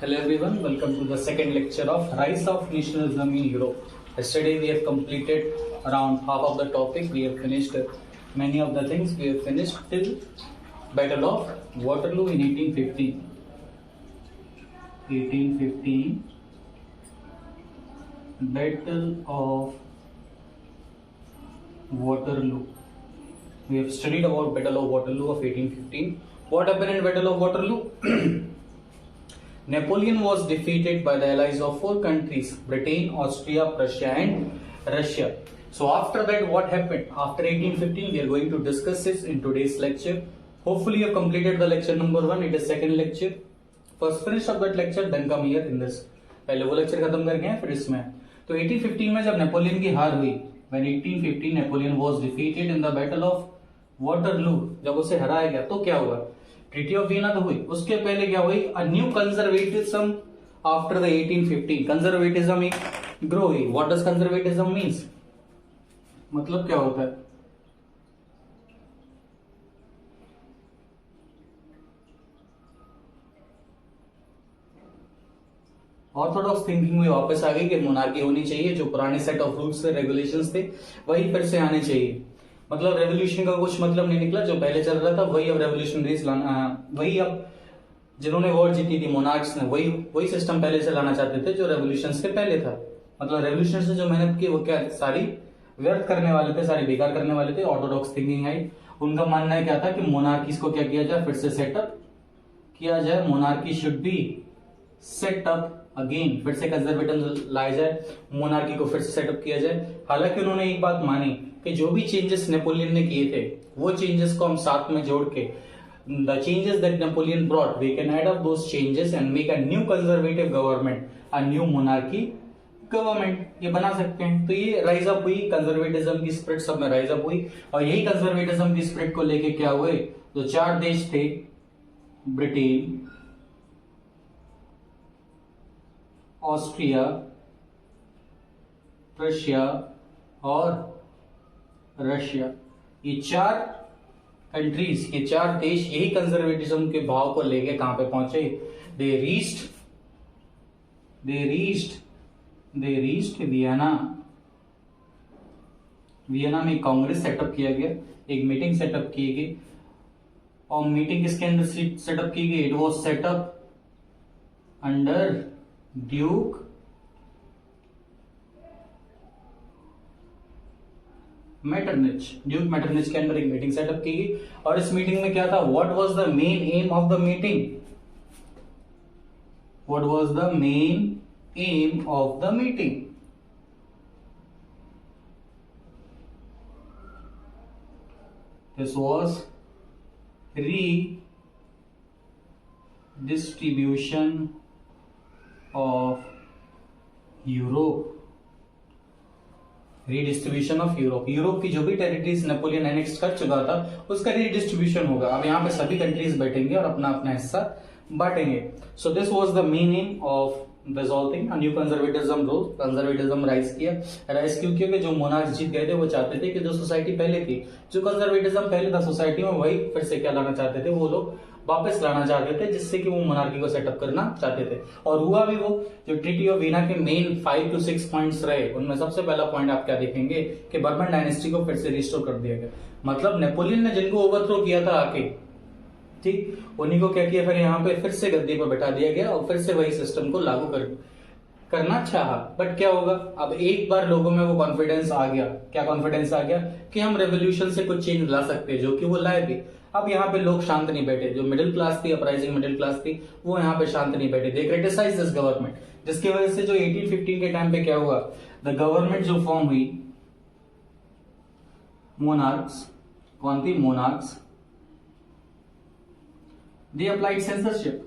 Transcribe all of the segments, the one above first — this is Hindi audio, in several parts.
Hello everyone, welcome to the second lecture of Rise of Nationalism in Europe. Yesterday we have completed around half of the topic. We have finished many of the things. We have finished till Battle of Waterloo in 1815. 1815 Battle of Waterloo. We have studied about Battle of Waterloo of 1815. What happened in Battle of Waterloo? Napoleon was defeated by the allies of four countries: Britain, Austria, Prussia and Russia. So after that, what happened? After 1815, we are going to discuss this in today's lecture. Hopefully you have completed the lecture number 1. It is second lecture. First finish of that lecture, then come here in this. पहले वो lecture खत्म करके हैं, फिर इसमें. तो 1815 में जब नेपोलियन की हार हुई, when 1815 Napoleon was defeated in the Battle of Waterloo, जब उसे हराया गया तो क्या हुआ? ट्रीटी ऑफ वीना तो हुई. उसके पहले क्या हुई? A new conservatism after the 1815. Conservatism एक ग्रो हुई. What does conservatism means? मतलब क्या होता है? ऑर्थोडॉक्स थिंकिंग में वापस आ गई कि मोनार्की होनी चाहिए. जो पुराने सेट ऑफ रूल्स थे, रेगुलेशंस थे, वही फिर से आने चाहिए. मतलब रेवोल्यूशन का कुछ मतलब नहीं निकला. जो पहले चल रहा था वही अब रेवोल्यूशनरीज लाना, वही अब जिन्होंने वॉर जीती थी मोनार्क्स ने, वही सिस्टम पहले से लाना चाहते थे जो रेवोल्यूशन से पहले था. मतलब रेवोल्यूशन से जो मेहनत की वो क्या सारी व्यर्थ करने वाले थे, सारी बेकार करने वाले थे. Orthodox thinking I. उनका मानना है क्या था कि मोनार्कीज को क्या किया जाए, फिर से सेटअप किया जाए. Monarchy should be set up again. फिर से कंजर्वेटिज्म लाया जाए, मोनार्की को फिर से सेटअप किया जाए. हालांकि उन्होंने एक बात मानी कि जो भी चेंजेस नेपोलियन ने किए थे वो चेंजेस को हम साथ में जोड़ के the changes that Napoleon brought we can add up those changes and make a new conservative government, a new monarchy government. ये बना सकते हैं. तो ये राइज अप हुई, कंजर्वेटिज्म की स्प्रिट सब में राइज अप हुई. और यही कंजर्वेटिज्म की स्प्रिट को लेके क्या हुए, जो चार देश थे, ब्रिटेन, ऑस्ट्रिया, प्रशिया और रशिया, ये चार कंट्रीज, ये चार देश यही कंजर्वेटिज्म के भाव को लेके कहां पे पहुंचे? They reached Vienna. वियना में कांग्रेस सेटअप किया गया, एक मीटिंग सेटअप की गई. और मीटिंग किसके अंदर सेटअप की गई? It was setup under Duke Metternich. Duke Metternich के अंदर एक मीटिंग सेटअप की गई. और इस मीटिंग में क्या था? What was the main aim of the meeting? What was the main aim of the meeting? This was redistribution of Europe. Redistribution of Europe. Europe की जो भी टेरिटरीज नेपोलियन एनेक्स कर चुका था उसका रीडिस्ट्रीब्यूशन होगा. अब यहाँ पे सभी कंट्रीज बैठेंगे और अपना अपना हिस्सा बांटेंगे. So this was the main aim of this all thing. New conservatism rose, conservatism rise किया. राइज क्यों? क्योंकि जो मोनार्क्स जीत गए थे वो चाहते थे कि जो सोसाइटी पहले थी, जो कंजर्वेटिज्म पहले था सोसाइटी में, वही फिर से क्या लाना चाहते थे, वो लोग वापस लाना चाहते थे, जिससे कि वो मोनार्की को सेटअप करना चाहते थे. और हुआ भी वो. जो ट्रीटी ऑफ वीना के मेन 5 to 6 पॉइंट्स रहे, उनमें सबसे पहला पॉइंट आप क्या देखेंगे कि बर्बन डायनेस्टी को फिर से रिस्टोर कर दिया गया. मतलब नेपोलियन ने जिनको ओवरथ्रो किया था आके, ठीक, उन्हीं को क्या किया, फिर यहाँ पे फिर से गद्दी पर बैठा दिया गया और फिर से वही सिस्टम को लागू करना चाहा. बट क्या होगा? अब एक बार लोगों में वो कॉन्फिडेंस आ गया. क्या कॉन्फिडेंस आ गया? कि हम रेवोल्यूशन से कुछ चेंज ला सकते हैं, जो कि वो लाए भी. अब यहाँ पे लोग शांत नहीं बैठे. जो मिडिल क्लास थी, अपराइजिंग मिडिल क्लास थी, वो यहाँ पे शांत नहीं बैठे. दे क्रिटिसाइज दिस गवर्नमेंट, जिसकी वजह से जो 1815 के टाइम पे क्या हुआ, द गवर्नमेंट जो फॉर्म हुई, मोनार्क्स, कौन थी? Monarchs. They applied censorship.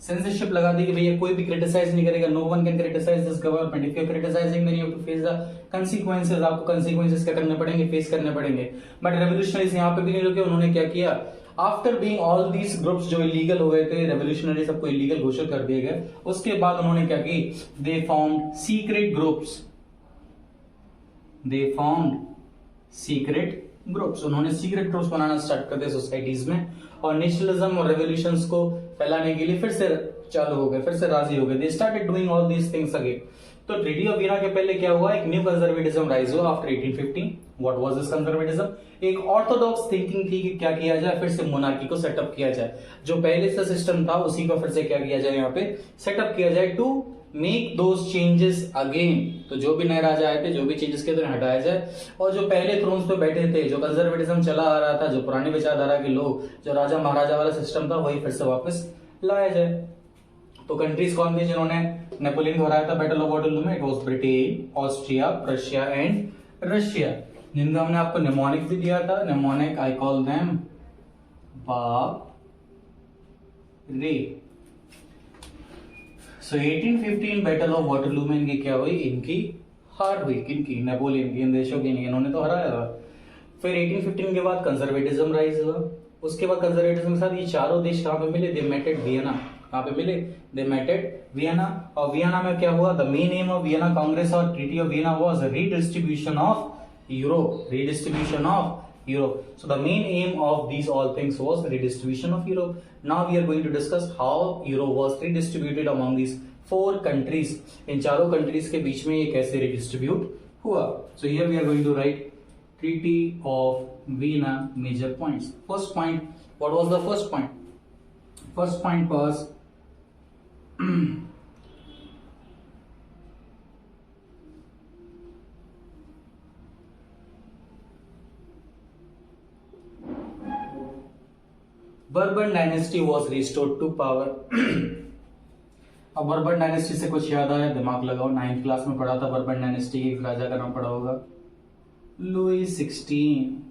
Censorship लगा दी कि भैया कोई भी क्रिटिसाइज नहीं करेगा. No one can criticise this government. If you criticising then you have to face the consequences. आपको कंसीक्वेंसेस क्या करने पड़ेंगे? फेस करने पड़ेंगे. बट रेवोल्यूशनरीज यहाँ पे भी नहीं रुके. उन्होंने क्या किया? After being all these groups जो इलीगल हो गए थे, रेवोल्यूशनरी सबको इलीगल घोषित कर दिए गए. उसके बाद उन्होंने क्या की? They found secret groups. They found secret groups, उन्होंने सीक्रेट ग्रुप्स बनाना स्टार्ट कर दिया सोसाइटीज में, और नेशनलिज्म और रेवोल्यूशंस को फैलाने के लिए फिर से चालू हो गए, फिर से राजी हो गए। They started doing all these things again. तो ट्रीटी ऑफ वीना के पहले क्या हुआ, एक न्यू कंजर्वेटिज्म राइज हुआ after 1815। What was this conservatism? एक ऑर्थोडॉक्स थिंकिंग थी कि क्या किया जाए, फिर से मोनार्की को सेटअप किया जाए, जो पहले से सिस्टम था उसी को फिर से क्या किया जाए, यहाँ पे सेटअप किया जाए to make those changes again. तो जो भी नए राजा आए थे, जो भी चेंजेस किए थे हटाया जाए, और जो पहले थ्रोन्स पे बैठे थे, जो कंजर्वेटिज्म चला आ रहा था, जो पुरानी विचारधारा के लोग, जो राजा महाराजा वाला सिस्टम था, वही फिर से वापस लाया जाए। तो कंट्रीज कौन थी जिन्होंने नेपोलियन को हराया था बैटल ऑफ वाटरलू में? It was Britain, Austria, Prussia and Russia, जिनका हमने आपको निमोनिक भी दिया था। निमोनिक आई कॉल देम बावरे। सो 1815 बैटल ऑफ वाटरलू में इनकी क्या हुई, इनकी हार हुई। किनकी? नेपोलियन की, इन देशों की नहीं, इन्होंने तो हराया था। फिर 1815 के बाद कंजर्वेटिज्म राइज हुआ। उसके बाद कंजर्वेटिज्म के साथ ये चारों देश कहां पे मिले? They met at Vienna. कहां पे मिले? They met at Vienna. और वियना में क्या हुआ? The main aim of Vienna congress और treaty of Vienna was redistribution of Europe, redistribution of Europe. So the main aim of these all things was redistribution of Europe. Now we are going to discuss how Europe was redistributed among these four countries. इन चारों countries के बीच में ये कैसे redistribute हुआ? So here we are going to write Treaty of Vienna major points. First point, what was the first point? First point was Bourbon dynasty was restored to power. अब बर्बन डायनेस्टी से कुछ याद आया? दिमाग लगाओ, 9th क्लास में पढ़ा था बर्बन डायनेस्टी के एक राजा का नाम पढ़ा होगा, Louis 16,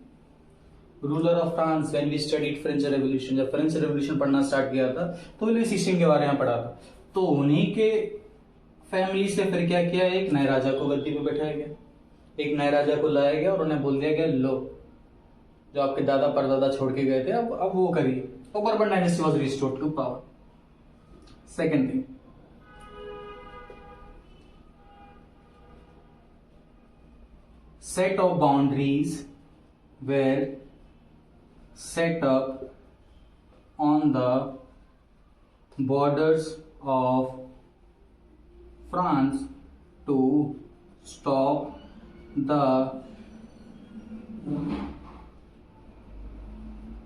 ruler of France. When we studied French revolution, जब फ्रेंच रेवोल्यूशन पढ़ना स्टार्ट किया था तो लुई 16 के बारे में पढ़ा था। तो उन्हीं के फैमिली से फिर क्या किया, एक नए राजा को गद्दी पे बैठाया गया, एक नए राजा को लाया गया और उन्हें बोल दिया गया, लो जो आपके दादा परदादा छोड़ के गए थे अब वो करिए। तो Bourbon dynasty was restored to power. Second thing, set of boundaries were set up on the borders of France to stop the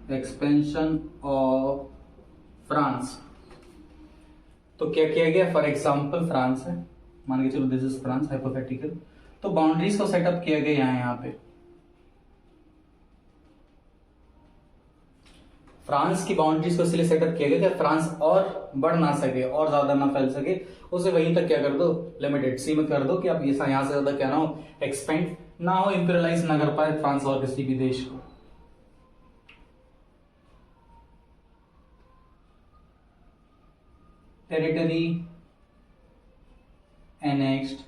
expansion of France. तो क्या किया गया? फॉर एग्जाम्पल फ्रांस है, मान के चलो दिस इज फ्रांस, हाइपोथेटिकल। तो बाउंड्रीज को सेटअप किया गया यहाँ पे फ्रांस की बाउंड्रीज को इसलिए सेटअप किया गया कि फ्रांस और बढ़ ना सके और ज्यादा ना फैल सके, उसे वहीं तक क्या कर दो, लिमिटेड, सीमित कर दो कि अब ये यहां से ज्यादा क्या ना हो, एक्सपेंड ना हो, इंपीरियलाइज ना कर पाए फ्रांस और किसी भी देश को। Territory annexed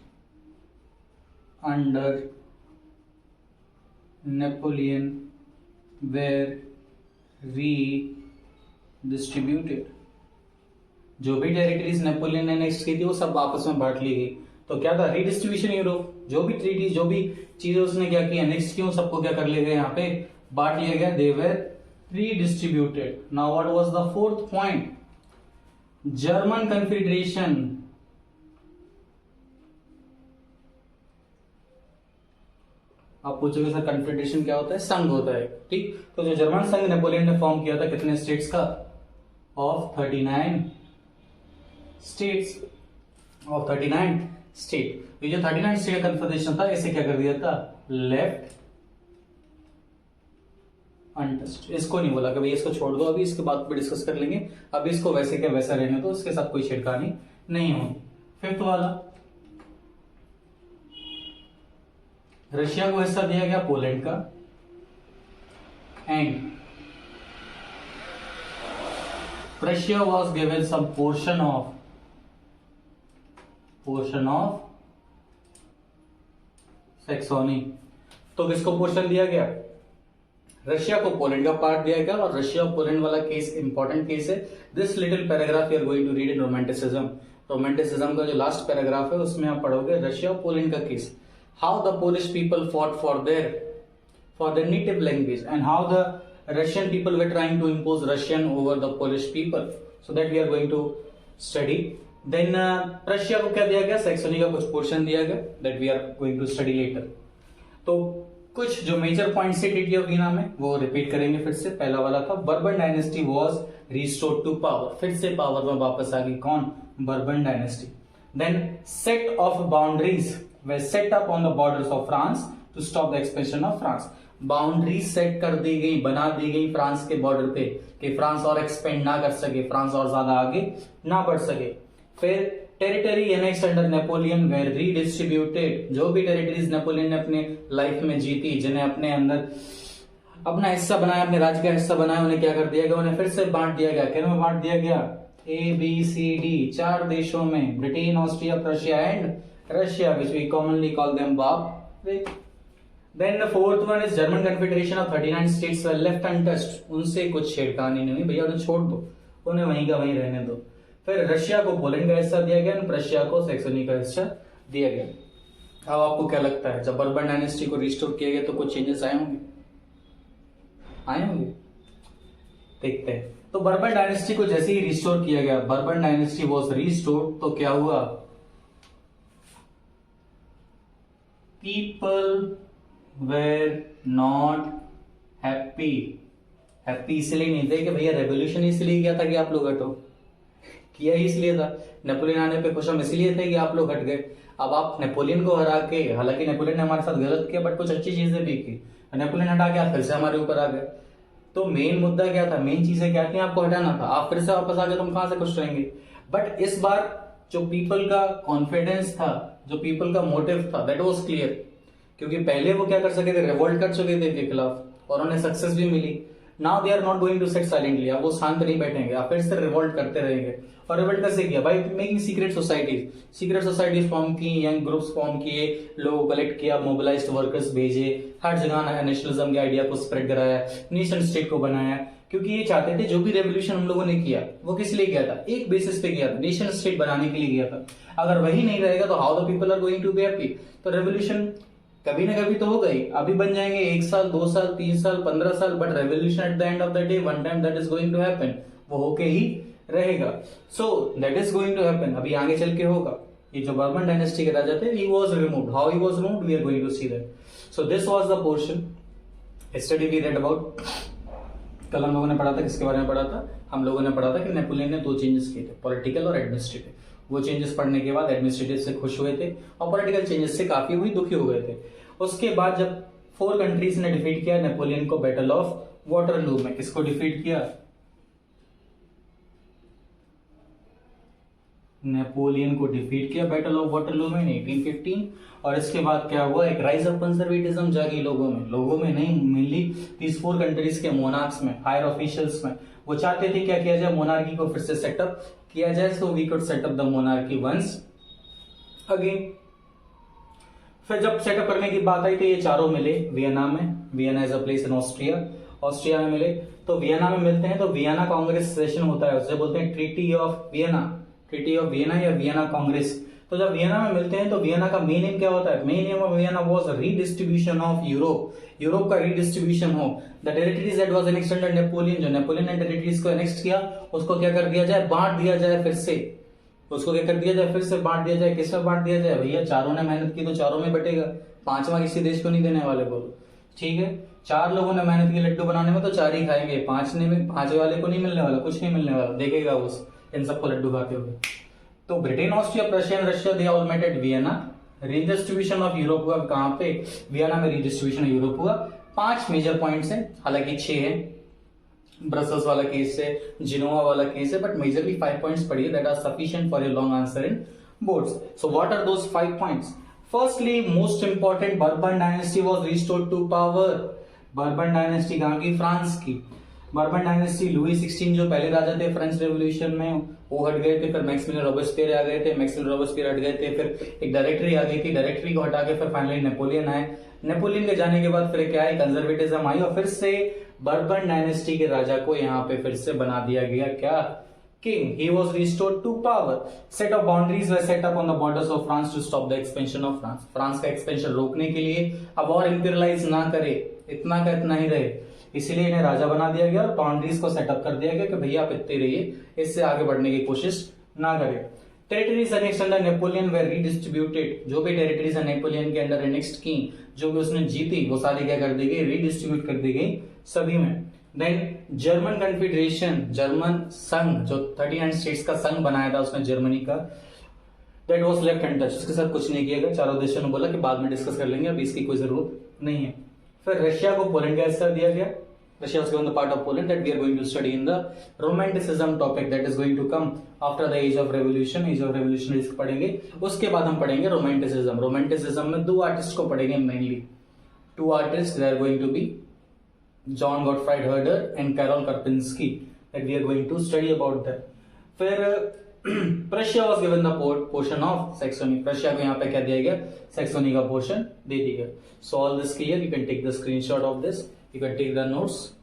under Napoleon were redistributed। जो भी टेरिटरीज नेपोलियन ने नेक्स्ट की थी वो सब आपस में बांट ली गई। तो क्या था? Redistribution Europe. जो भी ट्रीटी, जो भी चीजें उसने क्या किया, नेक्स्ट की, सबको क्या कर लिया गया, यहाँ पे बांट लिया गया, they were redistributed. Now what was the fourth point? German confederation. आप पूछोगे सर कन्फेडरेशन क्या होता है? संघ होता है, ठीक। तो जो जर्मन संघ नेपोलियन ने फॉर्म किया था, कितने स्टेट्स का? Of 39 states, of 39 state. ये जो 39 स्टेट का कन्फेडरेशन था, इसे क्या कर दिया था? Left untouched. इसको नहीं बोला कि भाई इसको छोड़ दो, अभी इसके बाद पे डिस्कस कर लेंगे, अभी इसको वैसे क्या वैसा रहने दो, इसके साथ कोई छेड़खानी नहीं होगी। फिफ्थ वाला, रशिया को हिस्सा दिया गया पोलैंड का, and Russia was given some portion of Saxony. तो किसको पोर्शन दिया गया? रशिया को पोलैंड का पार्ट दिया गया। और रशिया और पोलैंड वाला केस इंपॉर्टेंट केस है। This little paragraph you are going to read in Romanticism. Romanticism का जो लास्ट पैराग्राफ है उसमें आप पढ़ोगे रशिया और पोलैंड का case, how the Polish people fought for their for the native language and how the Russian people were trying to impose Russian over the Polish people. So that we are going to study. Then Prussia को क्या दिया गया, सैक्सोनी का कुछ पोर्शन दिया गया, that we are going to study later. तो कुछ जो मेजर पॉइंट्स थे ट्रीटी ऑफ वीना में वो रिपीट करेंगे फिर से. पहला वाला था Bourbon dynasty was restored to power, फिर से पावर में वापस आ गई कौन, Bourbon dynasty. Then set of boundaries they set up on the borders of France to stop the expansion of France. Boundary set कर दी गई, बना दी गई फ्रांस के बॉर्डर पे कि फ्रांस और एक्सपेंड ना कर सके, फ्रांस और ज्यादा आगे ना बढ़ सके. फिर territory annexed under Napoleon were redistributed. जो भी टेरिटरीज नेपोलियन ने अपने लाइफ में जीती, जिन्हें अपने अंदर अपना हिस्सा बनाया, अपने राज्य का हिस्सा बनाया, उन्हें क्या कर दिया गया, उन्हें फिर से बांट दिया गया. किन में बांट दिया गया, ABCD 4 देशों में, Britain, Austria, Prussia and Russia, which we commonly call them बाप. Then the fourth one is German Confederation of 39 states were left untouched. उनसे कुछ छेड़खानी नहीं हुई, भैया उन्हें छोड़ दो, उन्हें वहीं का वहीं रहने दो. फिर रशिया को पोलैंड का हिस्सा दिया गया, प्रशिया को सैक्सोनी का हिस्सा दिया गया. अब आपको क्या लगता है, जब बर्बन डायनेस्टी को रिस्टोर किया गया तो कुछ चेंजेस आए होंगे, आए होंगे, देखते हैं. तो बर्बन डायनेस्टी को जैसे ही रिस्टोर किया गया, बर्बन डायनेस्टी वाज रिस्टोर्ड, तो क्या हुआ, people were not happy. Happy इसलिए नहीं थे कि भैया रेवोल्यूशन इसलिए किया था कि आप लोग हटो, किया ही इसलिए था. नेपोलियन आने पे खुश हम इसलिए थे कि आप लोग हट गए. अब आप नेपोलियन को हरा के, हालांकि नेपोलियन ने हमारे साथ गलत किया बट कुछ अच्छी चीजें भी की, नेपोलियन हटा के आप फिर से हमारे ऊपर आ गए. तो मेन मुद्दा क्या था, मेन चीजें क्या थी, आपको हटाना था. आप फिर से वापस आ गए तो हम कहां से खुश रहेंगे. बट इस बार जो पीपल का कॉन्फिडेंस था, जो पीपल का मोटिव था, दैट वाज क्लियर. क्योंकि पहले वो क्या कर सके थे, रिवोल्ट कर चुके थे इनके खिलाफ और उन्हें सक्सेस भी मिली. Now they are not going to sit silently. अब वो शांत नहीं बैठेंगे, आप फिर से रिवोल्ट करते रहेंगे. और रिवोल्ट कैसे किया, by making secret societies form की, यंग ग्रुप्स फॉर्म किए, लोगों को कलेक्ट किया, मोबिलाइज्ड वर्कर्स भेजे, हर जगह नेशनलिज्म के आइडिया को स्प्रेड कराया, नेशन स्टेट को बनाया. क्योंकि ये चाहते थे जो भी रेवोल्यूशन हम लोगों ने किया वो किस लिए किया था, एक बेसिस पे किया था, नेशन स्टेट बनाने के लिए किया था. अगर वही नहीं रहेगा तो how the people are going to be happy. तो रेवोल्यूशन कभी ना कभी तो हो गई, अभी बन जाएंगे 1 साल 2 साल 3 साल 15 साल, but revolution at the end of the day one time that is going to happen, वो होके ही रहेगा. So that is going to happen, अभी आगे चल के होगा. ये जो बर्बन डायनेस्टी के राजा थे, he was removed. How he was removed, we are going to see that. So this was the portion study we read about. कल हम लोगों ने पढ़ा था, किसके बारे में पढ़ा था, हम लोगों ने पढ़ा था कि नेपोलियन ने 2 चेंजेस किए थे, पॉलिटिकल और एडमिनिस्ट्रेटिव. वो चेंजेस पढ़ने के बाद एडमिनिस्ट्रेटिव से खुश हुए थे और पॉलिटिकल चेंजेस से काफी हुई दुखी हो गए थे. उसके बाद जब 4 कंट्रीज ने डिफीट किया नेपोलियन को बैटल ऑफ वाटरलू में, किसको डिफीट किया, नेपोलियन को डिफीट किया बैटल ऑफ वाटरलू में 1815. और इसके बाद क्या हुआ, एक राइज ऑफ कंजर्वेटिज्म जागी लोगों में नहीं, मेनली these 4 कंट्रीज के मोनार्क्स में, हायर ऑफिशियल्स में. वो चाहते थे क्या किया जाए, मोनार्की को फिर से सेटअप किया जाए. So we could set up the monarchy once again. फिर जब सेटअप करने की बात आई तो ये चारों मिले वियना में. Vienna is a place in Austria में मिले. तो वियना में मिलते हैं तो वियना कांग्रेस सेशन होता है, उसे बोलते हैं ट्रीटी ऑफ वियना या वियना कांग्रेस. तो जब वियना में मिलते हैं तो वियना का मेन एम क्या होता है, main aim of Vienna was redistribution of Europe का रीडिस्ट्रीब्यूशन हो. The territories that was annexed under Napoleon, जो नेपोलियन ने टेरिटरीज को एनेक्स्ट किया उसको क्या कर दिया जाए, बांट दिया जाए. फिर से उसको क्या कर दिया जाए, फिर से बांट दिया जाए. किसमें बांट दिया जाए, भैया चारों ने मेहनत की तो चारों में बटेगा, 5वां किसी देश को नहीं देने वाले. बोलो ठीक है, 4 लोगों ने मेहनत की लड्डू बनाने में तो 4 ही खाएंगे, 5 वाले को नहीं मिलने वाला, कुछ नहीं मिलने वाला, देखेगा उस इन सबको लड्डू खाते हुए. तो Britain, Austria, Prussia and Russia they all met at Vienna. Redistribution of Europe हुआ कहां पे, वियना में रीडिस्ट्रीब्यूशन ऑफ यूरोप हुआ. 5 मेजर पॉइंट्स हैं, हालांकि 6 हैं. ब्रसल्स वाला केस है, जिनोवा वाला केस है, बट मेजरली 5 पॉइंट्स पढ़िए that are sufficient for your long answer in boards. So what are those 5 points. Firstly most important, Bourbon dynasty was restored to power. Bourbon dynasty कहां की, फ्रांस की. बर्बन डायनेस्टी लुई 16 जो पहले राजा थे फ्रेंच रेवोल्यूशन में, वो हट गए थे. फिर मैक्सिमिलियन रॉबेस्पियर आ गए थे, मैक्सिमिलियन रॉबेस्पियर हट गए थे. फिर एक डायरेक्टरी आ गई थी, डायरेक्टरी को हटा के फिर फाइनली नेपोलियन आए. नेपोलियन के जाने के बाद फिर क्या है, कंजर्वेटिज्म आई और फिर से बर्बन डायनेस्टी के राजा को यहाँ पे फिर से बना दिया गया क्या, king. He was restored to power. Set of boundaries were set up on the borders of France to stop the expansion of France. France का एक्सपेंशन रोकने के लिए, अब और इंपीरियलाइज ना करे, इतना का इतना ही रहे, इसीलिए इन्हें राजा बना दिया गया और बाउंड्रीज को सेटअप कर दिया गया कि भैया आप इतने रहिए, इससे आगे बढ़ने की कोशिश ना करें। Territories annexed under Napoleon were redistributed, जो भी टेरिटरीज नेपोलियन के अंडर अनेक्स्ड की, जो भी उसने जीती, वो सारी क्या कर दी गई, रीडिस्ट्रीब्यूट कर दी गई सभी में। देन जर्मन कन्फेडरेशन, जर्मन संघ, जो 39 स्टेट्स का संघ बनाया था उसने जर्मनी का, दैट वाज लेफ्ट अनटच्ड, उसके साथ कुछ नहीं किया गया। चारों देशों ने बोला कि बाद में डिस्कस कर लेंगे, अभी इसकी कोई जरूरत नहीं है। फिर रशिया को पोलैंड का हिस्सा दिया गया, Russia was given the part of Poland that we are going to study in the Romanticism topic that is going to come after the age of revolution. Age of revolutionaries पढ़ेंगे, उसके बाद हम पढ़ेंगे Romanticism. Romanticism में दो आर्टिस्ट को पढ़ेंगे mainly. Two artists, they are going to be John Gottfried Herder and Karol Karpinski, that we are going to study about that. फिर Prussia was given the portion of Saxony. Prussia को यहाँ पे क्या दिया गया, Saxony का portion दे दिया गया. So all this clear, you can take the screenshot of this. You can take the notes.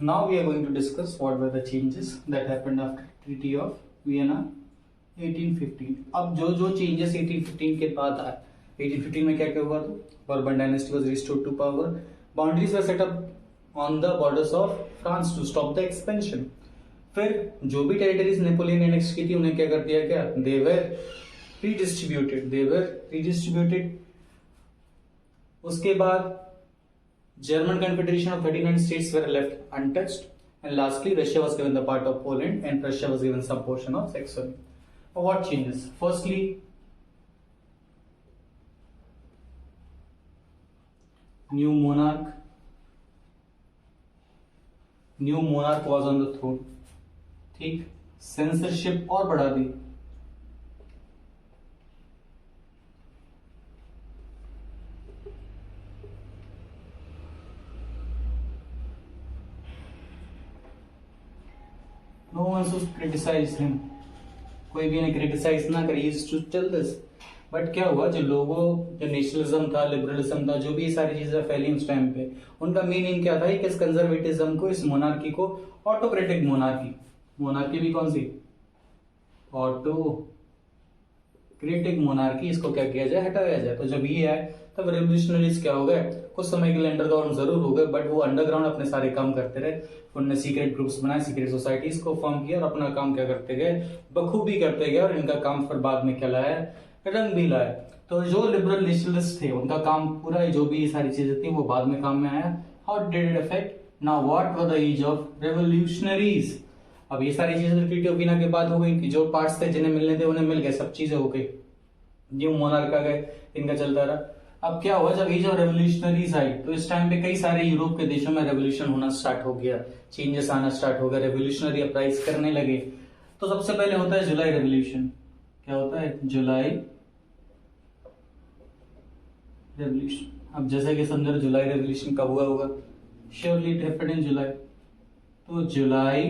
Now we are going to discuss what were the changes that happened after Treaty of Vienna 1815. अब जो जो changes 1815 के बाद आए, 1815 में क्या क्या हुआ, तो Bourbon dynasty was restored to power. Boundaries were set up on the borders of France to stop the expansion. फिर जो भी टेरिटरीज नेपोलियन एनेक्स की थी उन्हें क्या कर दिया गया, दे वर रीडिस्ट्रीब्यूटेड। उसके बाद German confederation of 39 states were left untouched and lastly Russia was given the part of Poland and Russia was given some portion of Saxony. What changes, firstly new monarch was on the throne, ठीक। सेंसरशिप और बढ़ा दी, no one should criticise him, कोई भी इन्हें क्रिटिसाइज ना करे, used to tell this. But क्या हुआ, जो नेशनलिज्म था, लिबरलिज्म था, जो भी ये सारी चीजें फैली उस टाइम पे, उनका मेन एम क्या था कि इस कंजर्वेटिज्म को, इस मोनार्की को, ऑटोक्रेटिक मोनार्की भी कौन सी, ऑटोक्रेटिक मोनार्की, इसको क्या किया जाए, हटाया जाए। तो जब ये आए तब रेवोल्यूशनरीज क्या हो गए, कुछ समय के लिए अंडरग्राउंड जरूर हो गए, बट वो अंडरग्राउंड अपने सारे काम करते रहे। उन्होंने सीक्रेट ग्रुप्स बनाए, सीक्रेट सोसाइटीज को फॉर्म किया और अपना काम क्या करते गए, बखूबी करते गए, और इनका काम फिर बाद में क्या लाया, रंग भी लाया। तो जो लिबरल नेशनलिस्ट थे उनका काम पूरा, जो भी सारी चीजें थी वो बाद में काम में आया। How did it affect, now what were the age of revolutionaries. अब ये सारी चीजें ट्रीटी ऑफ वीना के बाद हो गई कि जो पार्ट्स थे जिन्हें मिलने थे उन्हें मिल गए, सब चीजें हो गई, न्यू मोनार्क आ गए, इनका चलता रहा। अब क्या हुआ, जब एज ऑफ रेवोल्यूशनरीज आई तो इस टाइम पे कई सारे यूरोप के देशों में रेवोल्यूशन होना स्टार्ट हो गया, चेंजेस आना स्टार्ट हो गया, रेवोल्यूशनरी अपराइज करने लगे। तो सबसे पहले होता है जुलाई रेवोल्यूशन। क्या होता है, जुलाई रेवोल्यूशन। अब जैसे कि समझो जुलाई रेवोल्यूशन कब हुआ होगा, श्योरली इट हैपेंड इन जुलाई। तो जुलाई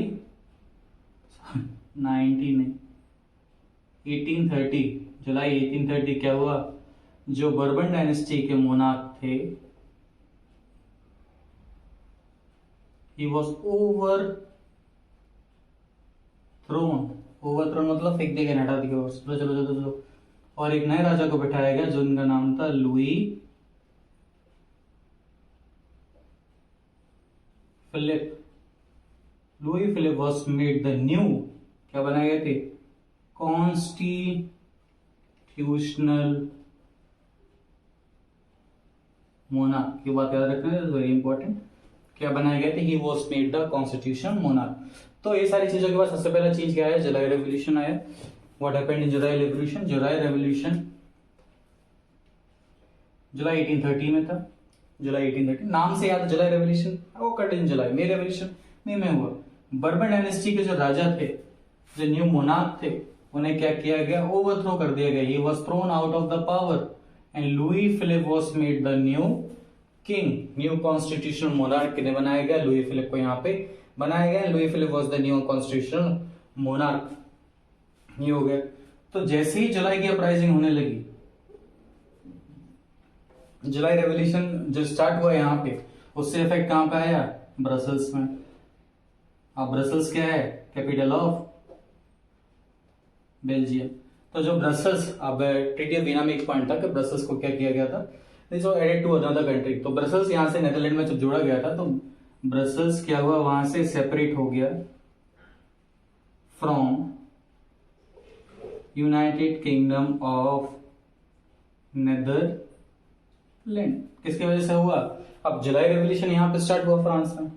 1830, जुलाई 1830 क्या हुआ, जो बर्बन डायनेस्टी के मोनार्क थे, he was overthrown मतलब फेंक दिया गया, हटा दिया, चलो। और एक नए राजा को बैठाया गया जिनका नाम था Louis Philippe was made the new, क्या बनाए गए थे, कॉन्स्टिट्यूशनल मोनार्क। ये बात याद रखना है, वेरी इंपॉर्टेंट। क्या बनाए गए थे, he was made the constitution monarch. तो ये सारी चीजों के बाद सबसे पहला चेंज क्या आया, जुलाई रेवोल्यूशन आया। What happened in July revolution, जुलाई रेवोल्यूशन जुलाई 1830 में था। जुलाई 1830 नाम से याद, जुलाई रेवोल्यूशन वो कट इन जुलाई, मे रेवोल्यूशन में हुआ। बर्बन डायनेस्टी के जो राजा थे, जो न्यू मोनार्क थे, उन्हें क्या किया गया, ओवरथ्रो कर दिया गया, he was thrown out of the power and Louis Philippe was made the new king, new constitutional monarch किन्हें बनाया गया, लुई फिलिप को यहाँ पे बनाया गया। Louis Philippe was the new constitutional monarch, ये हो गया। तो जैसे ही जुलाई की अपराइजिंग होने लगी, जुलाई रेवोल्यूशन जो स्टार्ट हुआ यहाँ पे, उससे इफेक्ट कहां पे आया, ब्रसल्स में। अब ब्रसल्स क्या है, कैपिटल ऑफ बेल्जियम। तो जो ब्रसल्स, अब ट्रीटी ऑफ वीना में एक पॉइंट था कि ब्रसल्स को क्या किया गया था, this was added to another country. तो ब्रसल्स यहाँ से नेदरलैंड में जब जोड़ा गया था तो ब्रसल्स क्या हुआ, वहां से सेपरेट हो गया from United kingdom of Netherland. किसकी वजह से हुआ, अब जुलाई रेवोल्यूशन यहाँ पे स्टार्ट हुआ फ्रांस में,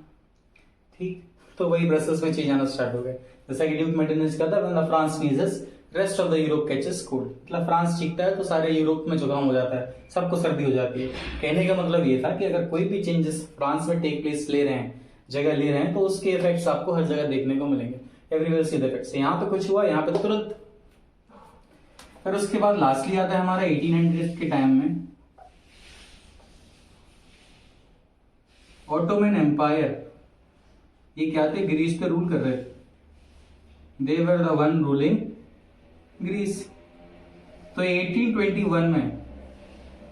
ठीक, तो वही ब्रसल्स में चेंज आना स्टार्ट हो गए। जैसा कि ड्यूक मेंटेनेंस का था, when the France sneezes rest of the Europe catches cold, मतलब फ्रांस चीखता है तो सारे यूरोप में जुकाम हो जाता है, सबको सर्दी हो जाती है। कहने का मतलब ये था कि अगर कोई भी चेंजेस फ्रांस में टेक प्लेस ले रहे हैं, जगह ले रहे हैं, तो उसके इफेक्ट्स आपको हर जगह देखने को मिलेंगे, एवरीवेयर सी द इफेक्ट्स। यहाँ पे कुछ हुआ, यहाँ पे तुरंत। फिर उसके बाद लास्टली आता है हमारा 1800 के टाइम में ऑटोमन एम्पायर। ये क्या थे, ग्रीस पे रूल कर रहे थे, they were the one ruling Greece. तो 1821 में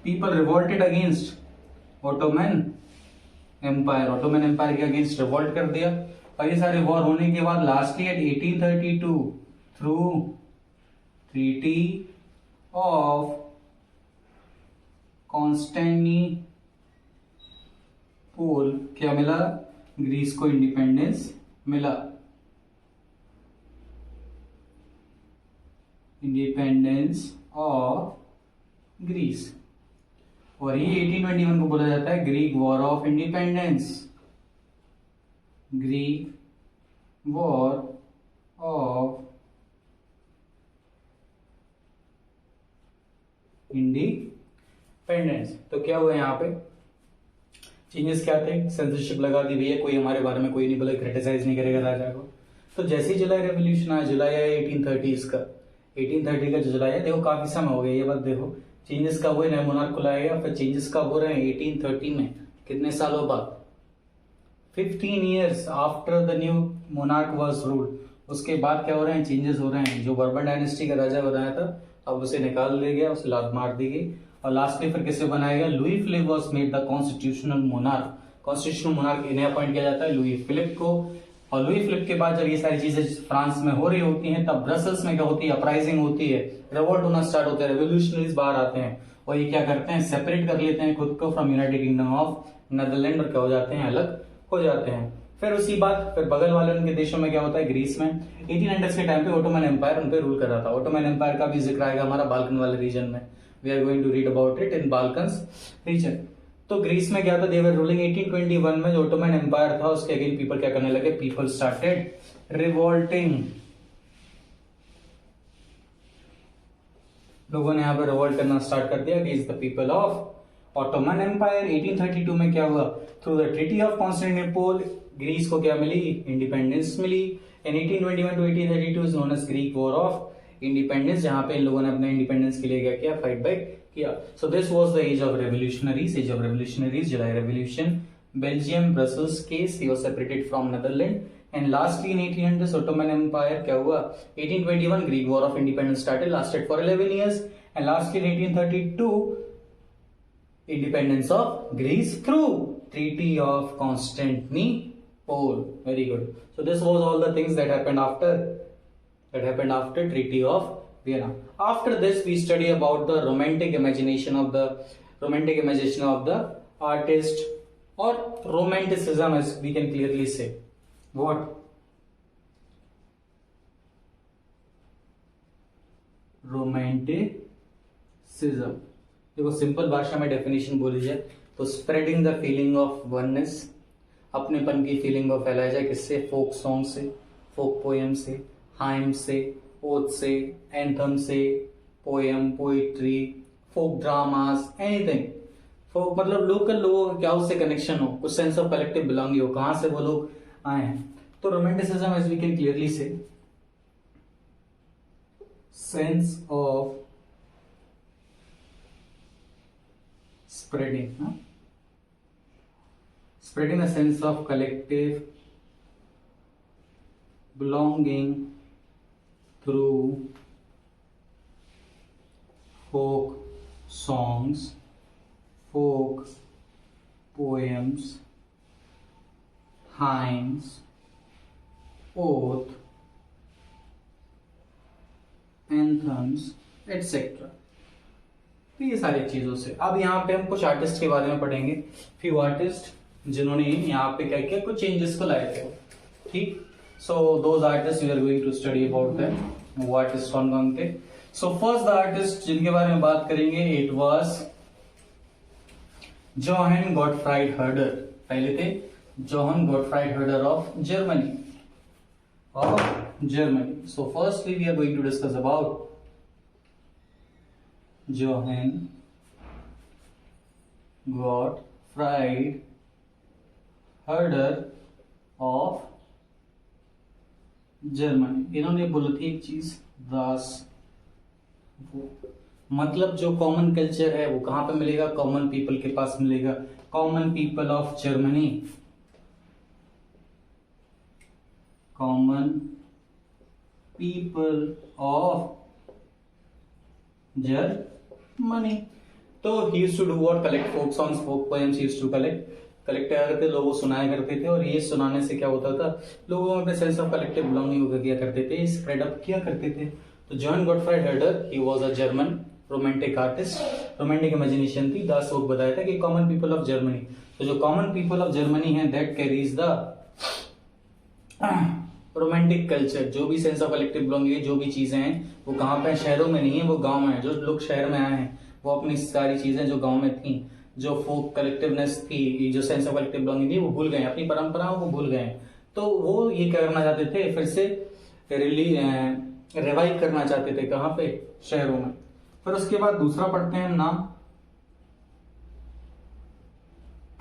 people revolted against Ottoman empire, Ottoman empire के अगेंस्ट रिवोल्ट कर दिया। और ये सारे वॉर होने के बाद lastly at 1832 through treaty of Constantinople क्या मिला, ग्रीस को इंडिपेंडेंस मिला, इंडिपेंडेंस ऑफ ग्रीस। और ये 1821 को बोला जाता है Greek war of independence, Greek war of independence. तो क्या हुआ यहाँ पे, चेंजेस क्या थे, सेंसरशिप लगा दी भैया, कोई हमारे बारे में कोई नहीं बोले, क्रिटिसाइज नहीं करेगा राजा को। तो जैसे ही जुलाई रेवोल्यूशन आया, जुलाई आया 1830 का, 1830 का जो जुलाई है, देखो काफी समय हो गया, ये बात देखो, चेंजेस कब हुए, नए मोनार्क को लाया गया, फिर चेंजेस कब हो रहे हैं 1830 में, कितने सालों बाद, 15 years after the new monarch was ruled. उसके बाद क्या हो रहे हैं, चेंजेस हो रहे हैं। जो बर्बन डायनेस्टी का राजा बनाया था, अब उसे निकाल दिया गया, उसे लात मार दी गई, और लास्ट में फिर किसे बनाया गया, Louis Philippe was made the constitutional monarch. Constitutional monarch इन्हें अपॉइंट किया जाता है, लुई फिलिप को। और लुई फिलिप के बाद जब ये सारी चीजें फ्रांस में हो रही होती हैं, तब ब्रसल्स में क्या होती है, अपराइजिंग होती है, रिवोल्ट होना स्टार्ट होता है, रेवोल्यूशनरीज बाहर आते हैं, और ये क्या करते हैं, सेपरेट कर लेते हैं खुद को from United kingdom of Netherland, और क्या हो जाते हैं, अलग हो जाते हैं। फिर उसी बात, फिर बगल वाले उनके देशों में क्या होता है, ग्रीस में 1800 के टाइम पे ऑटोमन एम्पायर उन पे रूल कर रहा था। ऑटोमन एम्पायर का भी जिक्र आएगा हमारा बाल्कन वाले रीजन में, we are going to read about it in Balkans region. तो ग्रीस में क्या था, दे वर रूलिंग 1821 में जो ऑटोमन एम्पायर था, उसके अगेंस्ट पीपल क्या करने लगे, पीपल स्टार्टेड रिवोल्टिंग। लोगों ने यहाँ पर रिवोल्ट करना स्टार्ट कर दिया against the people of Ottoman empire. 1832 में क्या हुआ, through the treaty of Constantinople Greece को क्या मिली, इंडिपेंडेंस मिली। In 1821 to 1832 is known as Greek war of independence, जहां पे इन लोगों ने अपने इंडिपेंडेंस के लिए क्या किया, फाइट बैक किया। So this was the age of revolutionaries, age of revolutionaries, July revolution, Belgium Brussels case, he was separated from Netherland. And lastly in 1800 Ottoman empire क्या हुआ, 1821 Greek war of independence started, lasted for 11 years, and lastly in 1832 independence of Greece through Treaty of Constantinople. Very good. So this was all the things that happened after Treaty of Vienna. After this, we study about the romantic imagination of the artist, or romanticism, as we can clearly say. What? Romanticism. देखो सिंपल भाषा में डेफिनेशन बोली जाए तो spreading the feeling of oneness, अपनेपन की फीलिंग को फैलाया जाए, किससे, फोक सॉन्ग से, फोक पोएम से, हाइम से, ओथ से, एंथम से, पोएम, पोइट्री, फोक ड्रामास, एनीथिंग। फोक मतलब लोकल लोगों का क्या उससे कनेक्शन हो, कुछ सेंस ऑफ कलेक्टिव बिलोंगिंग हो, कहां से वो लोग आए हैं। तो romanticism, as we can clearly say, sense of spreading a sense of collective belonging through folk songs, folk poems, hymns, oath, anthems etcetera. तो ये सारी चीजों से अब यहाँ पे हम कुछ आर्टिस्ट के बारे में पढ़ेंगे, फ्यू आर्टिस्ट जिन्होंने यहाँ पे क्या किया, कुछ चेंजेस को लाए थे। ठीक, so those artist we are going to study about them. वो आर्टिस्ट कौन कौन थे? सो फर्स्ट द आर्टिस्ट जिनके बारे में बात करेंगे, it was Johann Gottfried Herder. पहले थे Johann Gottfried Herder of Germany, So firstly we are going to discuss about Johann Gottfried Herder of Germany. इन्होंने बोला थी एक चीज, दास, मतलब जो कॉमन कल्चर है वो कहां पे मिलेगा? कॉमन पीपल के पास मिलेगा। Common people of Germany, common people of Germany. तो he used to do what? Collect folk songs, folk poems he used to collect किया करते, लोगों को सुनाया करते थे। और ये सुनाने से क्या होता था, लोगों में अपने सेंस ऑफ कलेक्टिव बिलोंगिंग किया करते थे, स्प्रेड अप किया करते थे। तो John Gottfried हर्डर, he was a German romantic artist, romantic imagination थी। दास वोक बताया था कि कॉमन पीपल ऑफ जर्मनी, तो जो कॉमन पीपल ऑफ जर्मनी है that carries the romantic culture. जो भी सेंस ऑफ कलेक्टिव बिलोंगिंग, जो भी चीजें हैं वो कहाँ पे? शहरों में नहीं है, वो गांव में है। जो लोग शहर में आए हैं वो अपनी सारी चीजें जो गांव में थी, जो फोक कलेक्टिवनेस थी, जो सेंस ऑफ कलेक्टिव बिलोंगिंग थी, वो भूल गए, अपनी परंपराओं को भूल गए। तो वो ये करना चाहते थे, फिर से रिवाइव करना चाहते थे। कहाँ पे? शहरों में। फिर उसके बाद दूसरा पढ़ते हैं नाम,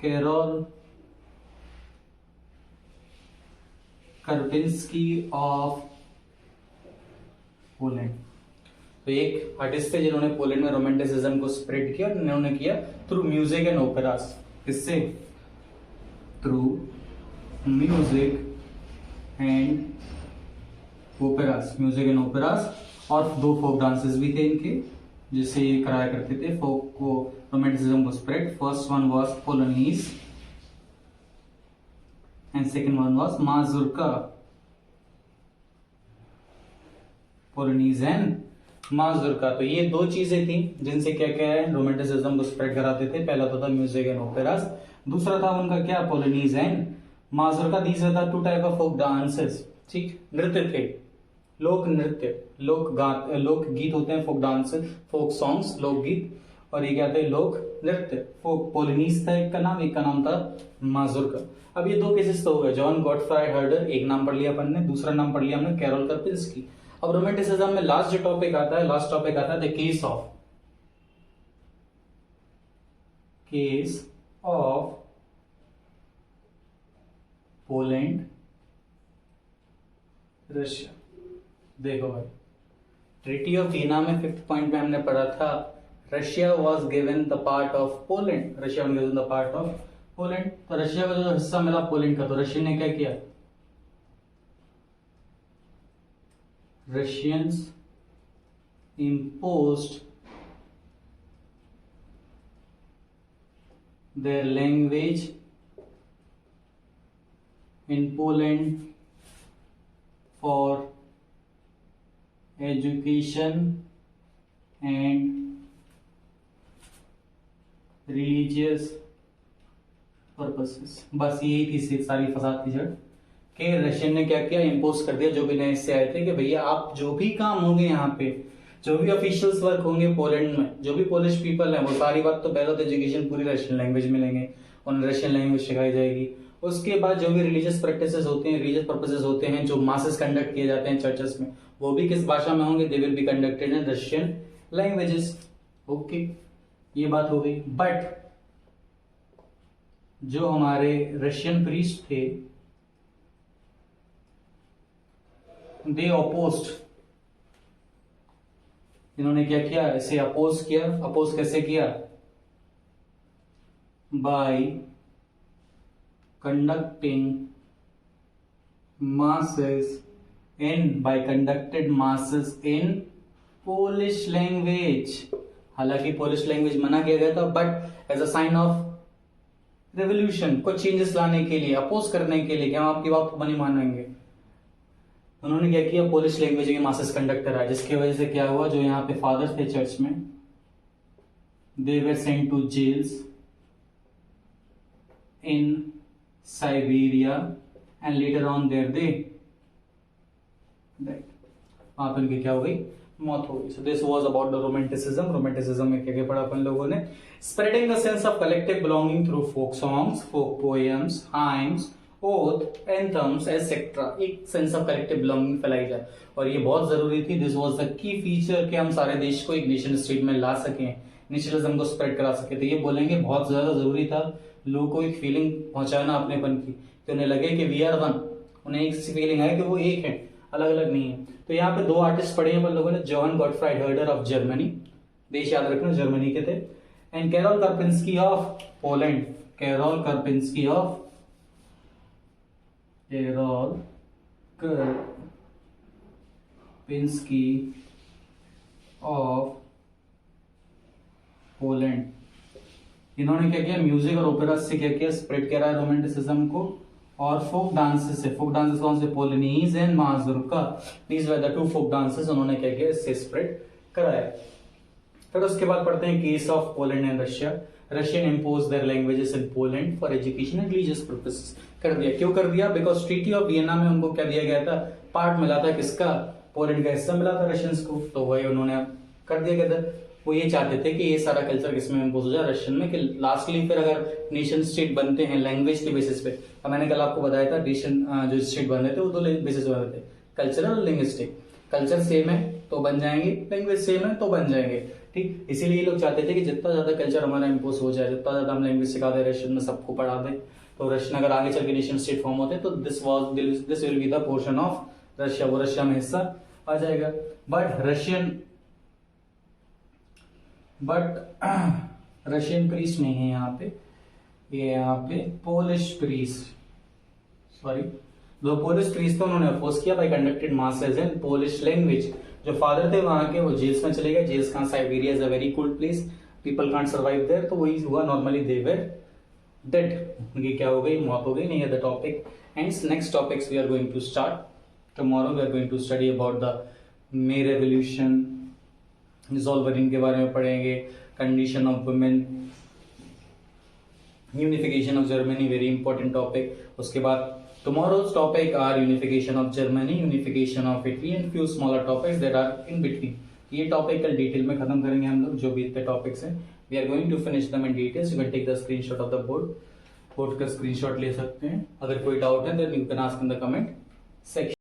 कैरोल कर्पिंस्की ऑफ पोलैंड। तो एक आर्टिस्ट थे जिन्होंने पोलैंड में रोमांटिसिज्म को स्प्रेड किया, उन्होंने किया थ्रू म्यूजिक एंड ओपेरास। किससे? Through music and operas, music and operas. और दो फोक डांसेस भी थे इनके, जिससे ये कराया करते थे फोक को, रोमांटिसिज्म को spread. First one was polonaise and second one was mazurka. Polonaise and mazurka, तो ये दो चीजें थी जिनसे क्या क्या है, रोमांटिसिज्म को स्प्रेड कराते थे। पहला तो था म्यूजिक एंड ओपेरास, दूसरा था उनका क्या? Polonaise and mazurka. तीसरा था two type of folk dances. ठीक, नृत्य थे, लोक नृत्य, लोक गीत होते हैं, फोक डांस, फोक सॉन्ग्स, लोक गीत। और ये क्या थे? लोक नृत्य। फोक पोलोनीज था एक का नाम, एक का नाम था माजुर्का। अब ये दो केसेस तो हो गए, जॉन गॉटफ्राइड हर्डर एक नाम पढ़ लिया अपन ने, दूसरा नाम पढ़ लिया हमने कैरोल कर्पिंस्की। अब रोमांटिसिज्म में लास्ट जो टॉपिक आता है, लास्ट टॉपिक आता है the case of Poland Russia. देखो भाई, ट्रीटी ऑफ वीना में 5th पॉइंट में हमने पढ़ा था, Russia was given the part of Poland, Russia was given the part of Poland. तो रशिया का जो हिस्सा मिला पोलैंड का, तो रशिया ने क्या किया? Russians imposed their language in Poland for education and religious purposes। बस यही थी सारी फसाद की जड़ कि रशियन ने क्या किया? इम्पोज कर दिया, जो भी नए इससे आए थे, कि भैया आप जो भी काम होंगे यहाँ पे, जो भी ऑफिशियल्स वर्क होंगे पोलैंड में, जो भी पोलिश पीपल है, वो सारी बात तो पहले तो एजुकेशन पूरी रशियन लैंग्वेज में लेंगे, उन्हें रशियन लैंग्वेज सिखाई जाएगी। उसके बाद जो भी रिलीजियस प्रैक्टिसेस होते हैं, रिलीजियस पर्पसेस होते हैं, जो मासेस कंडक्ट किए जाते हैं चर्चेस में, वो भी किस भाषा में होंगे? They will be conducted in Russian languages. Okay, ये बात हो गई। बट जो हमारे रशियन प्रीस्ट थे, दे अपोज्ड, इन्होंने क्या किया? इसे अपोज किया। अपोज कैसे किया? By conducting masses by conducted masses in Polish language. हालांकि पोलिश लैंग्वेज मना किया गया था, but as a sign of revolution, कुछ चेंजेस लाने के लिए, अपोज करने के लिए कि हम आपकी बात को नहीं मानेंगे, उन्होंने क्या किया, पोलिश लैंग्वेज के मासेस कंडक्ट करा, जिसकी वजह से क्या हुआ, जो यहाँ पे फादर थे चर्च में, they were sent to jails in Siberia and later on there they died. वहां पर उनकी क्या हो गई, मौत हो गई। So this was about the romanticism. Romanticism में क्या क्या पढ़ा अपन लोगों ने, spreading the sense of collective belonging through folk songs, folk poems, hymns, oath, anthems etcetera. एक सेंस ऑफ कलेक्टिव बिलोंगिंग फैलाई जाए, और ये बहुत जरूरी थी। This was the key feature कि हम सारे देश को एक नेशन स्टेट में ला सकें, नेशनलिज्म को स्प्रेड करा सके। तो ये बोलेंगे बहुत ज्यादा जरूरी था लोगों को एक फीलिंग पहुंचाना अपनेपन की, कि उन्हें लगे कि वी आर वन, उन्हें एक फीलिंग आए कि वो एक है, अलग अलग नहीं है। तो यहाँ पे दो आर्टिस्ट पढ़े हैं अपन लोगों ने, John Gottfried Herder of Germany, देश याद रखना जर्मनी के थे, and Karol Karpinski of Poland. Karol Karpinski of Poland. इन्होंने क्या किया, म्यूजिक और ओपेरा से क्या किया, स्प्रेड करा है रोमांटिसिज्म को। और फोक डांसेस से, फोक डांसेस कौन से, polonaise and mazurka, these were the two folk dances, उन्होंने क्या किया, इससे स्प्रेड कराया। फिर उसके बाद पढ़ते हैं case of Poland and Russia. Russian impose there languages in Poland for education and religious purposes. कर दिया, क्यों कर दिया, बिकॉज ट्रीटी ऑफ वियना में उनको क्या दिया गया था, पार्ट मिला था, किसका, पोलैंड का हिस्सा मिला था रशियंस को, तो वही उन्होंने कर दिया गया था। वो ये चाहते थे कि ये सारा कल्चर किसमें इम्पोज हो जाए, रशियन में, कि लास्टली फिर अगर नेशन स्टेट बनते हैं लैंग्वेज के बेसिस पे, तो मैंने कल आपको बताया था नेशन जो स्टेट बन रहे थे वो दो बेसिस पे बने थे, कल्चरल और लिंग्विस्टिक। कल्चर सेम है तो बन जाएंगे, लैंग्वेज सेम है तो बन जाएंगे, ठीक। इसीलिए ये लोग चाहते थे कि जितना ज्यादा कल्चर हमारा इम्पोज हो जाए, जितना ज्यादा हम लैंग्वेज सिखा दे, रशियन में सबको पढ़ा दे, तो रशियन अगर आगे चल के नेशन स्टेट फॉर्म होते तो this will be the portion of Russia, वो रशिया में हिस्सा आ जाएगा। बट रशियन प्रीस्ट नहीं है यहाँ पे, ये यहाँ पे पोलिश प्रीस्ट, सॉरी, जो पोलिश प्रीस्ट थे उन्होंने अपोज किया by conducted masses in Polish language. जो फादर थे वहां के, वो जेल्स में चले गए। जेल्स कहाँ, Siberia is a very cold place, people can't survive there, तो वही हुआ, नॉर्मली दे वर डेड, उनकी क्या हो गई, मौत हो गई। नहीं है the topic, and next topics we are going to start tomorrow. We are going to study about the May revolution, Zollverein के बारे में पढ़ेंगे, condition of women, unification of Germany, very important topic. उसके बाद tomorrow's topic are unification of Germany, unification of Italy and few smaller topics that are in between. ये टॉपिक कल डिटेल में खत्म करेंगे हम लोग, जो भी इतने टॉपिक्स हैं, we are going to finish them in details. You can take the screenshot of the board का स्क्रीनशॉट ले सकते हैं। अगर कोई डाउट है then you can ask in the comment section.